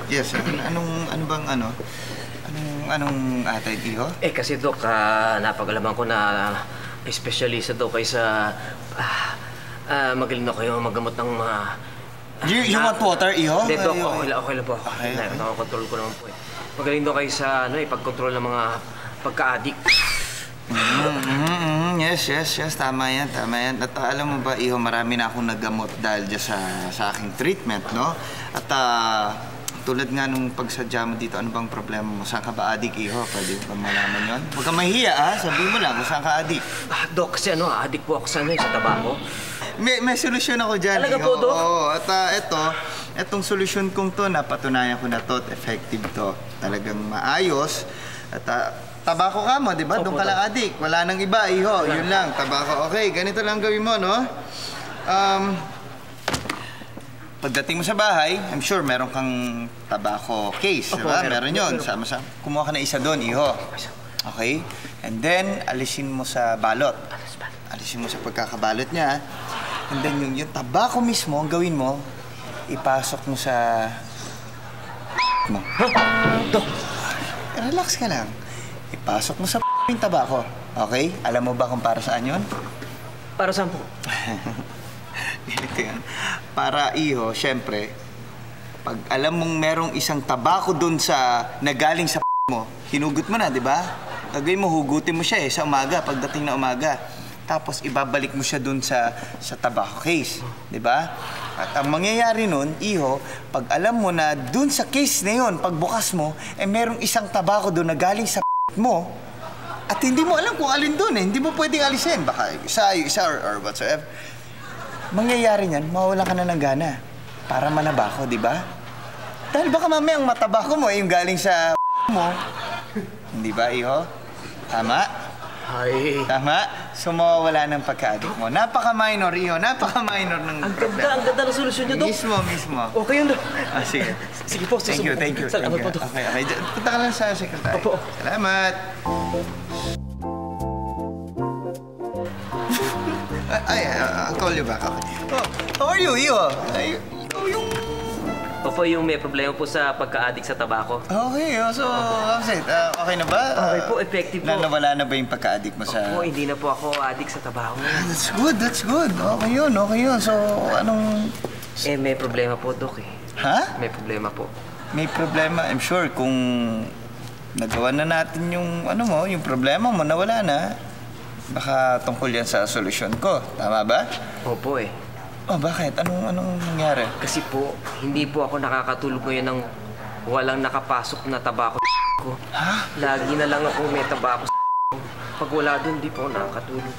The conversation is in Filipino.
Yes. Ano bang anong atay, Iho? Kasi Dok, napag-alaman ko na espesyalista daw kayo sa magaling na kayo maggamot ng mga... You want water, Iho? Hindi, Dok. Okay lang po. Okay. Nakakontrol ko naman po eh. Magaling daw kayo sa pag-control ng mga pagka-addict. Yes. Tama yan. At alam mo ba, Iho, marami na akong naggamot dahil dyan sa aking treatment, no? At tulad nga nung pagsadya mo dito, ano bang problema mo? Saan ka ba addict, Iho? Pwede ba malaman yun? Huwag kang mahiya, sabihin mo lang kung saan ka addict. Dok, kasi addict po ako sa tabako. May solusyon ako dyan, Talaga Iho. po, Dok? Oo, at etong solusyon kong to, napatunayan ko na to at effective to. Talagang maayos. At tabako ka mo, di ba? Doon ka lang addict. Wala nang iba, Iho. Yun lang, tabako. Okay, ganito lang gawin mo, no? Pagdating mo sa bahay, I'm sure meron kang tabako case, di ba? Meron yun. Kumuha ka na isa doon, Iho. Okay? And then, alisin mo sa balot. Alisin mo sa pagkakabalot niya. And then, yung tabako mismo, ang gawin mo, ipasok mo sa... mo. Dok! Relax ka lang. Ipasok mo sa yung tabako. Okay? Alam mo ba kung para saan yun? Para saan po? Ganito yan. Para, Iho, syempre, pag alam mong merong isang tabako dun sa nagaling sa mo, hinugot mo na, di ba? Gagawin mo, hugutin mo siya sa umaga, pagdating na umaga. Tapos ibabalik mo siya dun sa tobacco case, di ba? At ang mangyayari nun, Iho, pag alam mo na dun sa case na yun, pagbukas mo, merong isang tabako dun na galing sa mo, at hindi mo alam kung alin dun hindi mo pwedeng alisin. Baka isa or whatsoever. Mangyayari niyan, mawalan ka na ng gana para manabako, di ba? Dahil baka mamaya ang matabako mo yung galing sa mo. Hindi ba, Iho? Tama? Ay. Tama? So, mawawala ng pagka-addict mo. Napaka-minor, Iho. Napaka-minor ng Ang ganda ng solusyon niyo, Dok. Mismo. Okay yun, Dok. Sige. Sige po, susunod. Thank you. Salamat po, Dok. Okay. Punta ka lang sa sekretary. Opo. Salamat. I'll call you back. Oh, how are you, Iho? Ikaw yung... Opo, yung may problema po sa pagka-addict sa tabako. Okay, so, Upset, okay na ba? Okay po, effective po. Nawala na ba yung pagka-addict mo sa... Opo, hindi na po ako addict sa tabako. That's good. Okay yun. So, anong... May problema po, Dok eh. Ha? May problema po. May problema, I'm sure, kung nagawa na natin yung, yung problema mo, nawala na, baka tungkol yan sa solusyon ko. Tama ba? Opo eh. Oh, bakit? Anong nangyari? Kasi po, hindi po ako nakakatulog ngayon ng walang nakapasok na tabako ko. Ha? Lagi na lang ako may tabako. Pag wala doon, di po ako nakakatulog.